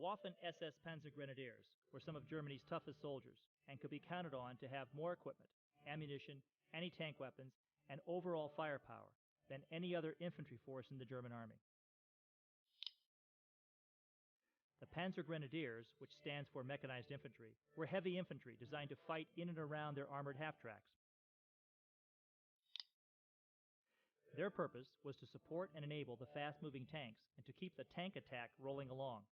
Waffen SS Panzergrenadiers were some of Germany's toughest soldiers and could be counted on to have more equipment, ammunition, anti-tank weapons, and overall firepower than any other infantry force in the German army. The Panzergrenadiers, which stands for mechanized infantry, were heavy infantry designed to fight in and around their armored half-tracks. Their purpose was to support and enable the fast-moving tanks and to keep the tank attack rolling along.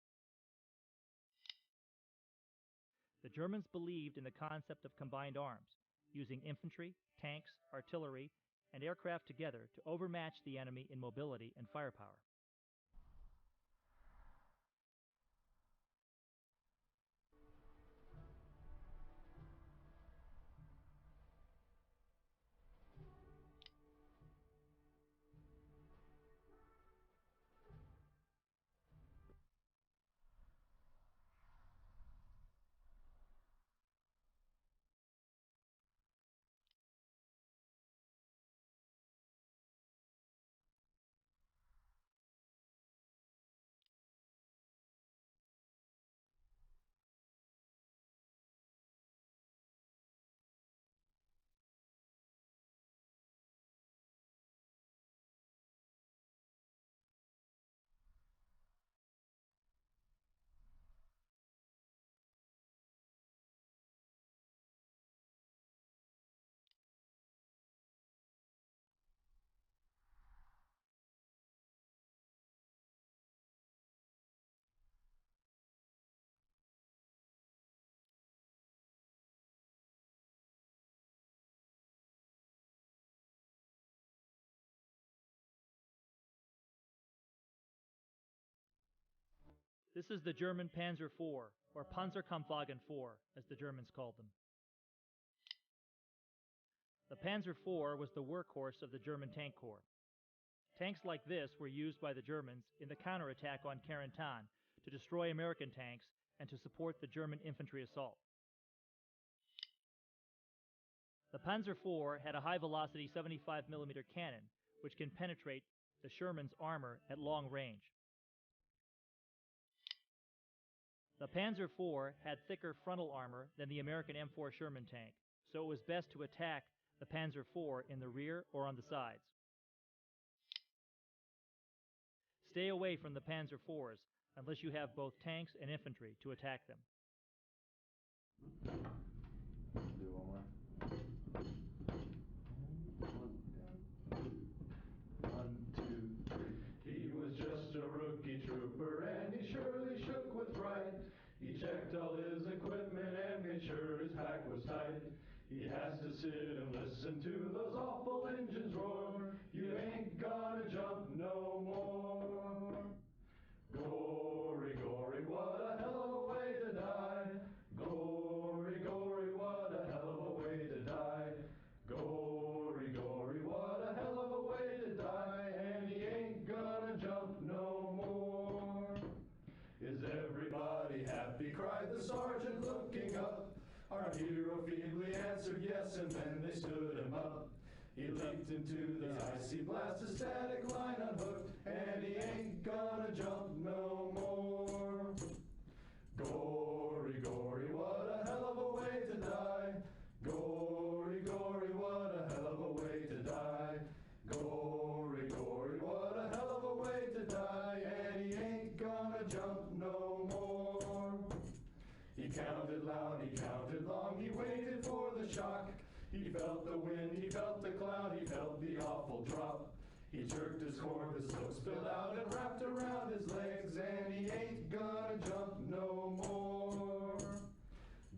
The Germans believed in the concept of combined arms, using infantry, tanks, artillery, and aircraft together to overmatch the enemy in mobility and firepower. This is the German Panzer IV, or Panzerkampfwagen IV, as the Germans called them. The Panzer IV was the workhorse of the German Tank Corps. Tanks like this were used by the Germans in the counterattack on Carentan to destroy American tanks and to support the German infantry assault. The Panzer IV had a high-velocity 75mm cannon, which can penetrate the Sherman's armor at long range. The Panzer IV had thicker frontal armor than the American M4 Sherman tank, so it was best to attack the Panzer IV in the rear or on the sides. Stay away from the Panzer IVs unless you have both tanks and infantry to attack them. Do one more. 1, 2, 3. He was just a rookie trooper and he surely shook with fright. He checked all his equipment and made sure his pack was tight. He has to sit and listen to those awful engines roar. You ain't gonna jump no more. Gory, gory, what a hell of a way to die. Gory, gory, what a hell of a way to die. Gory, gory, what a hell of a way to die. And he ain't gonna jump no more. Is everybody happy? Cried the sergeant looking up. Our hero feebly answered yes, and then they stood him up. He leaped into the icy blast, a static line unhooked, and he ain't gonna jump no more. Gory, gory, what a hell of a way to die. Gory, gory, what a hell of a way to die. Gory, gory, what a hell of a way to die, and he ain't gonna jump no more. He counted loud, he counted long, he waited for the shock. He felt the wind, he felt the cloud, he felt the awful drop. He jerked his cord, the smoke spilled out and wrapped around his legs, and he ain't gonna jump no more.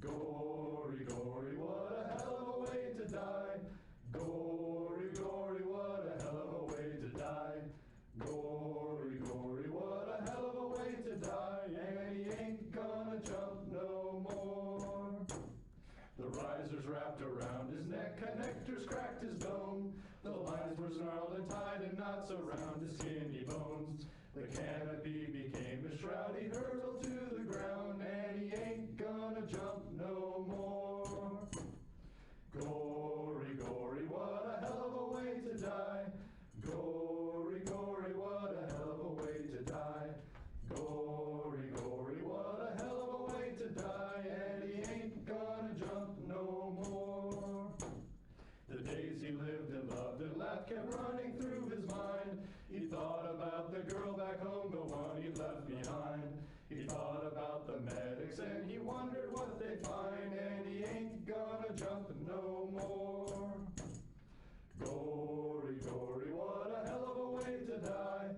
Gory, gory, what a hell of a way to die. Gory, gory, what a hell of a way to die. Gory, gory, what a hell of a way to die, and he ain't gonna jump no more. The risers wrapped around his neck, connectors cracked his dome. The lines were snarled and tied in knots around his skinny bones. The canopy became his shroud, he hurtled to the ground, and he ain't gonna jump no more. Gory, gory, what a hell of a way to die. Gory, gory, what a hell of a way to die. Gory, gory, what the girl back home, the one he left behind. He thought about the medics and he wondered what they'd find, and he ain't gonna jump no more. Gory, gory, what a hell of a way to die.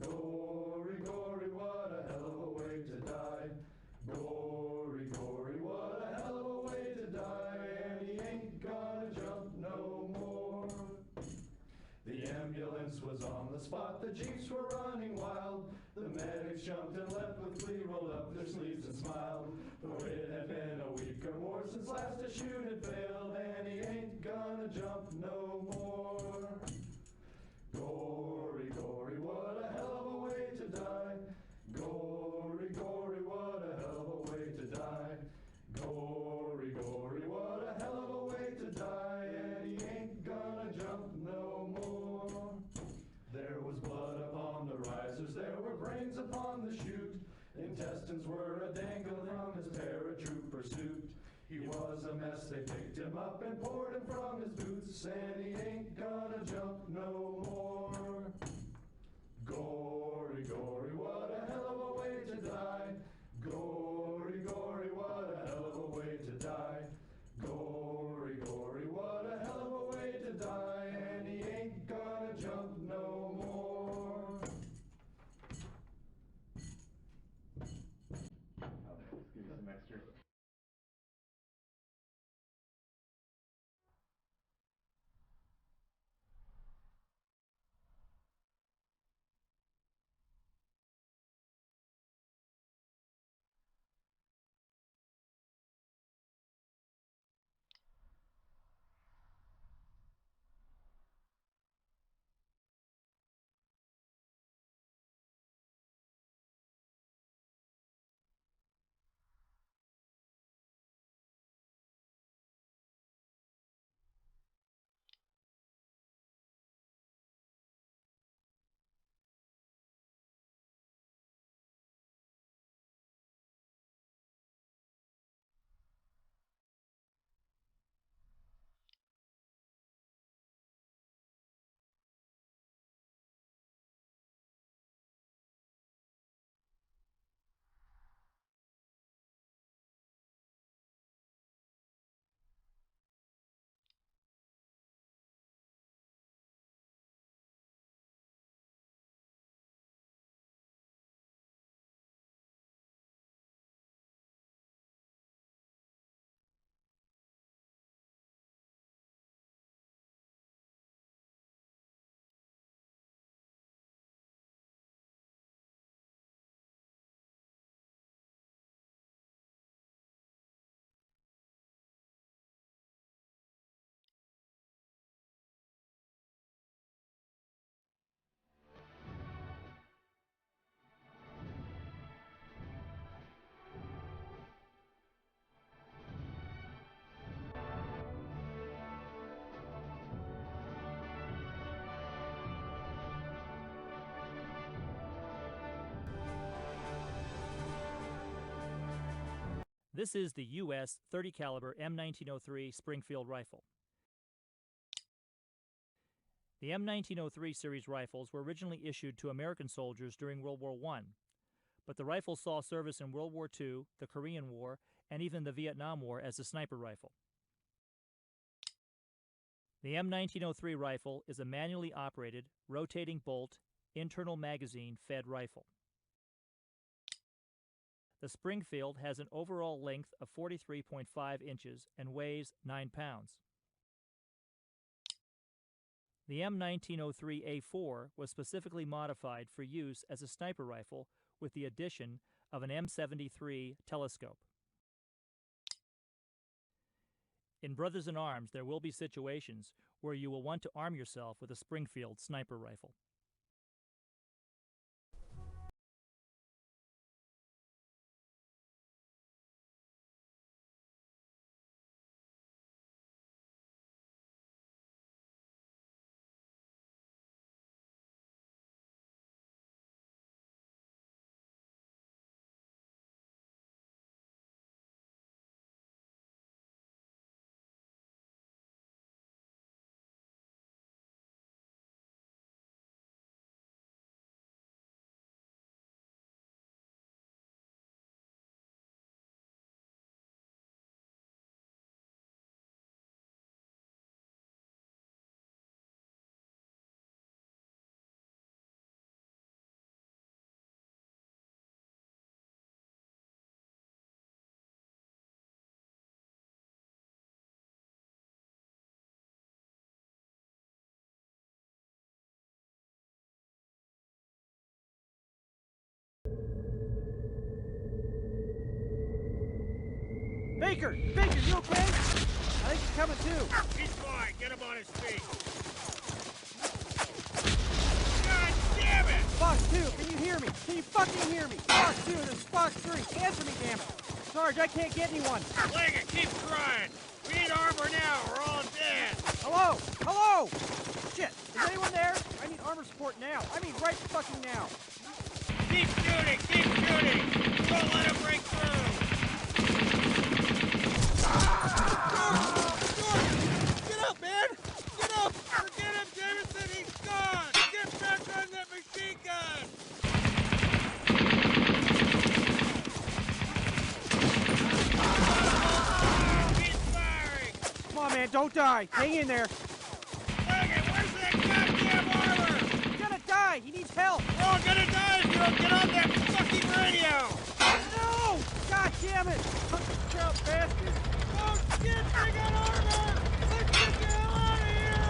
Gory, gory, what a hell of a way to die. Gory, gory, what a hell of a way to die, and he ain't gonna jump no more. The ambulance was on the spot, the jeeps were running wild. The medics jumped and leapt with glee, rolled up their sleeves and smiled. For it had been a week or more since last a shoot had failed, and he ain't gonna jump no more. Gory, gory, what a hell of a way to die. Gory, gory, what a hell of a way to die. Gory, gory, what a hell of a way to die, and he ain't gonna jump no more. There was blood upon the risers, there were brains upon the chute. Intestines were a-dangle from his paratrooper suit. He was a mess, they picked him up and poured him from his boots, and he ain't gonna jump no more. Gory, gory, what a hell of a way to die. Gory, gory, what a hell of a way to die. Gory, gory, what a hell of a way to die, and he ain't gonna jump no more. Let's give you some extra. This is the U.S. .30 caliber M1903 Springfield rifle. The M1903 series rifles were originally issued to American soldiers during World War I, but the rifle saw service in World War II, the Korean War, and even the Vietnam War as a sniper rifle. The M1903 rifle is a manually operated, rotating bolt, internal magazine-fed rifle. The Springfield has an overall length of 43.5 inches and weighs 9 pounds. The M1903A4 was specifically modified for use as a sniper rifle with the addition of an M73 telescope. In Brothers in Arms, there will be situations where you will want to arm yourself with a Springfield sniper rifle. Baker! Baker, you okay? I think he's coming too. He's fine. Get him on his feet. God damn it! Fox 2, can you hear me? Can you fucking hear me? Fox 2, this is Fox 3. Answer me, damn it. Sarge, I can't get anyone. Liggett, keep trying. We need armor now. We're all dead. Hello? Hello? Shit, is anyone there? I need armor support now. I mean right fucking now. Keep shooting. Keep shooting. Don't let him break through. Get up, man! Get up! Forget him, Jameson. He's gone. Get back on that machine gun. He's firing. Come on, man, don't die. Hang in there. Liggett, where's that goddamn armor? He's gonna die. He needs help. We're all gonna die if you don't get on that fucking radio. No! God damn it! Jump, bastard! Oh shit, they got armor! Let's get the hell out of here!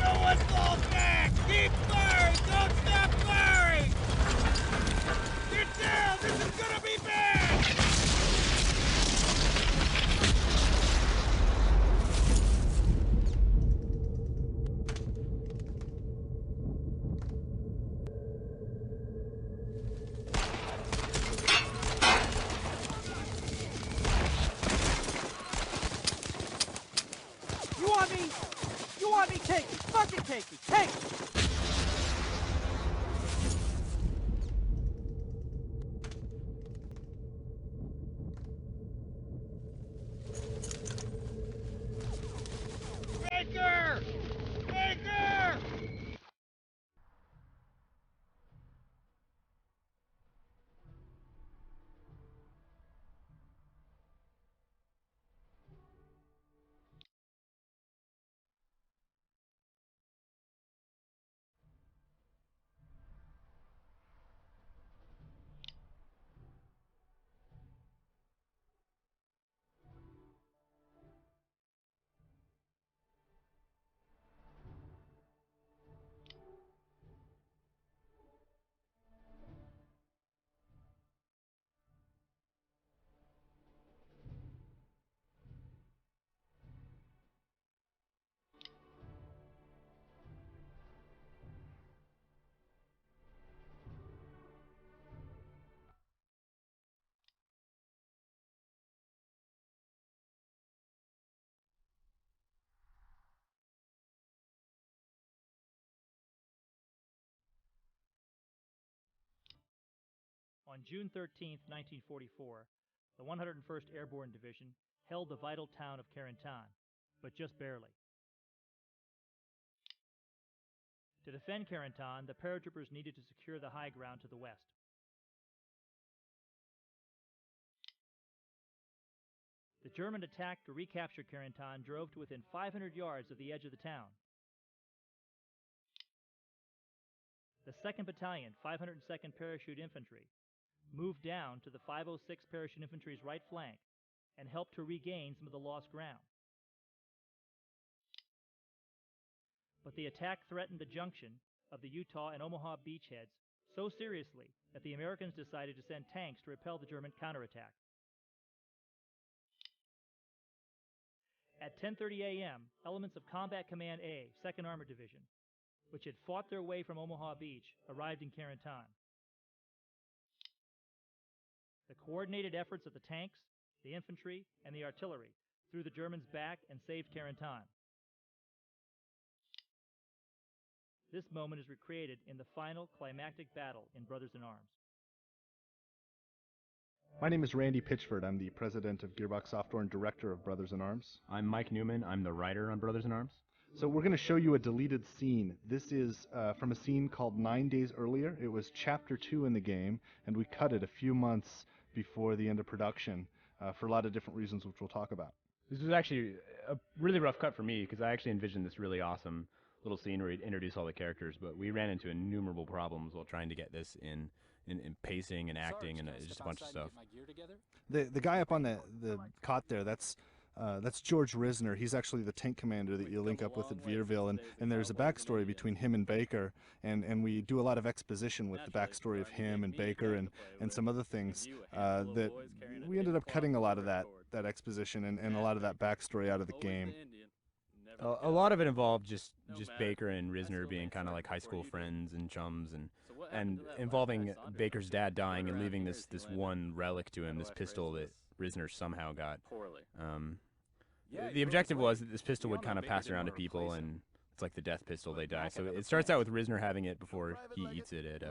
No one fall back! Keep firing! Don't stop firing! Get down! This is gonna be bad! You want me? You want me? Take me! Fucking take me! Take me! Baker! Baker! On June 13, 1944, the 101st Airborne Division held the vital town of Carentan, but just barely. To defend Carentan, the paratroopers needed to secure the high ground to the west. The German attack to recapture Carentan drove to within 500 yards of the edge of the town. The 2nd Battalion, 502nd Parachute Infantry, moved down to the 506 Parachute Infantry's right flank and helped to regain some of the lost ground. But the attack threatened the junction of the Utah and Omaha beachheads so seriously that the Americans decided to send tanks to repel the German counterattack. At 10:30 a.m., elements of Combat Command A, 2nd Armored Division, which had fought their way from Omaha Beach, arrived in Carentan. The coordinated efforts of the tanks, the infantry, and the artillery threw the Germans back and saved Carentan. This moment is recreated in the final climactic battle in Brothers in Arms. My name is Randy Pitchford. I'm the president of Gearbox Software and director of Brothers in Arms. I'm Mike Newman. I'm the writer on Brothers in Arms. So we're going to show you a deleted scene. This is from a scene called 9 Days Earlier. It was chapter 2 in the game, and we cut it a few months before the end of production for a lot of different reasons, which we'll talk about. This was actually a really rough cut for me because I actually envisioned this really awesome little scene where he'd introduce all the characters, but we ran into innumerable problems while trying to get this in pacing and acting and just a bunch of stuff. The guy up on the cot there, that's George Risner. He's actually the tank commander that you link up with at Vierville, and there's a backstory between him and Baker, and we do a lot of exposition with the backstory of him and Baker and some other things that we ended up cutting a lot of that that exposition and a lot of that backstory out of the game. A lot of it involved just Baker and Risner being kind of like high school friends and chums, and involving Baker's dad dying and leaving this one relic to him, this pistol that Risner somehow got. The objective was that this pistol would kind of pass around to people, and it's like the death pistol, they die. So it starts out with Risner having it before he eats it at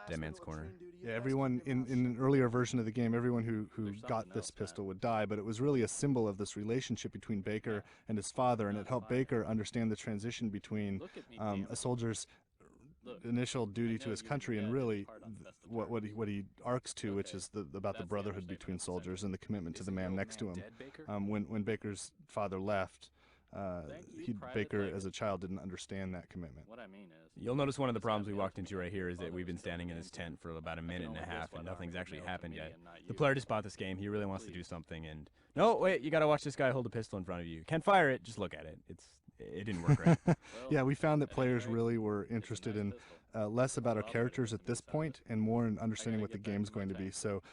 Dead Man's Corner. Yeah, everyone in an earlier version of the game, everyone who got this pistol would die, but it was really a symbol of this relationship between Baker and his father, and it helped Baker understand the transition between a soldier's initial duty to his country and really what he arcs to, which is about the brotherhood between soldiers and the commitment to the man next to him. When Baker's father left, Baker as a child didn't understand that commitment. You'll notice one of the problems we walked into right here is that we've been standing in his tent for about a minute and a half and nothing's actually happened yet. The player just bought this game, he really wants to do something, and no, wait, you gotta watch this guy hold a pistol in front of you. Can't fire it, just look at it. It didn't work right. Yeah, we found that players really were interested in less about our characters at this point and more in understanding what the game's going to be. So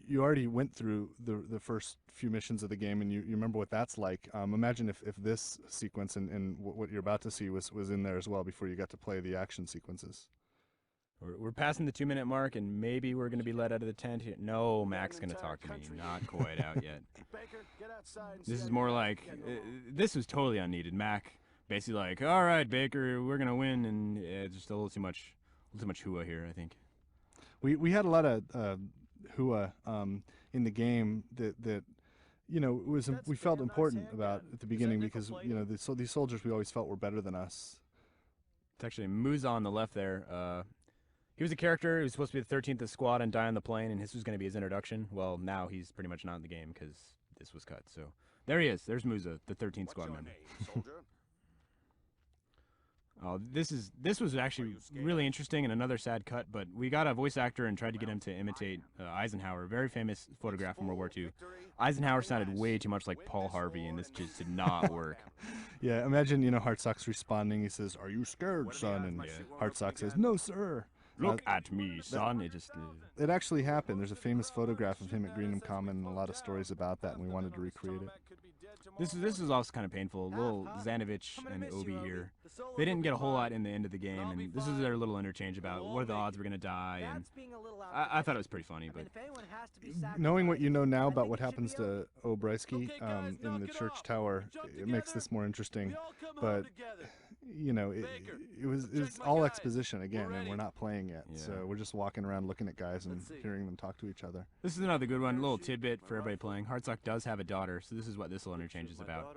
you already went through the first few missions of the game, and you remember what that's like. Imagine if this sequence and what you're about to see was in there as well before you got to play the action sequences. We're passing the 2-minute mark, and maybe we're going to be let out of the tent here. No, Mac's going to talk to me. Not quite out yet. This is more like, this was totally unneeded. Mac basically like, all right, Baker, we're going to win, and just a little too much hua here, I think. We had a lot of hua in the game that you know, we felt important about at the beginning because, you know, these soldiers we always felt were better than us. It's actually Musa on the left there. He was a character who was supposed to be the 13th of the squad and die on the plane, and this was going to be his introduction. Well, now he's pretty much not in the game because this was cut. So there he is. There's Musa, the 13th squad member. This was actually really interesting and another sad cut, but we got a voice actor and tried to get him to imitate Eisenhower, a very famous photograph from World War II. Eisenhower sounded way too much like Paul Harvey, and this just did not work. Yeah, imagine, you know, Hartsock's responding. He says, "Are you scared, son?" And Hartsock says, "No, sir." Look at me, son. It actually happened. There's a famous photograph of him at Greenham Common and a lot of stories about that, and we wanted to recreate it. This is also kind of painful. Little Zanovich and Obi here. They didn't get a whole lot in the end of the game, and this is their little interchange about what are the odds we're going to die, and I thought it was pretty funny. But knowing what you know now about what happens to Obreski in the church tower, it makes this more interesting. But you know, it's all exposition again, and we're not playing yet, so we're just walking around looking at guys and hearing them talk to each other. This is another good one, a little tidbit for everybody playing. Hartsock does have a daughter, so this is what this little interchange is about.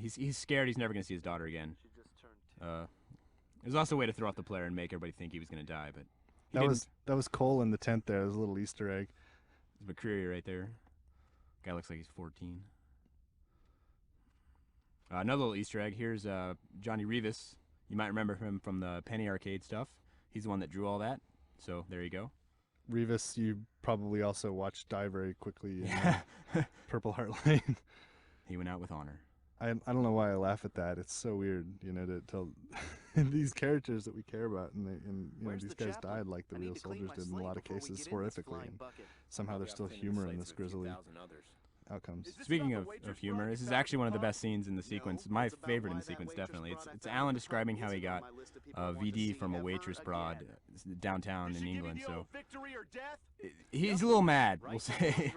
He's scared he's never going to see his daughter again. There's also a way to throw off the player and make everybody think he was going to die, but that was Cole in the tent there. There's a little Easter egg. There's McCreary right there. Guy looks like he's 14. Another little Easter egg. Here's Johnny Rivas. You might remember him from the Penny Arcade stuff. He's the one that drew all that. So there you go. Rivas, you probably also watched die very quickly in Purple Heart Lane. He went out with honor. I don't know why I laugh at that. It's so weird, you know, to tell these characters that we care about, and you know, these guys died like the real soldiers did in a lot of cases, horrifically, and somehow there's still humor in this grisly outcomes. Speaking of humor, this is actually one of the best scenes in the sequence. My favorite in the sequence, definitely. It's Alan describing how he got VD from a waitress broad downtown in England. So he's a little mad, we'll say.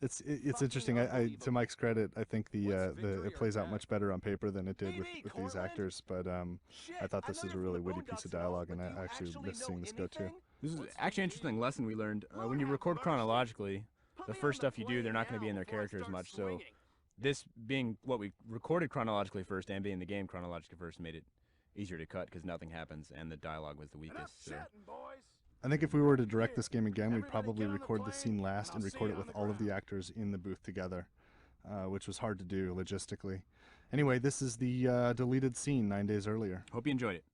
It's interesting. To Mike's credit, I think it plays out much better on paper than it did with these actors. But I thought this was a really witty piece of dialogue, and I actually miss seeing this go too. This is actually an interesting lesson we learned. When you record chronologically, the first stuff you do, they're not going to be in their character as much. So this being what we recorded chronologically first and being the game chronologically first made it easier to cut because nothing happens and the dialogue was the weakest. So. I think if we were to direct this game again, we'd probably record the scene last and record it with all of the actors in the booth together, which was hard to do logistically. Anyway, this is the deleted scene 9 days earlier. Hope you enjoyed it.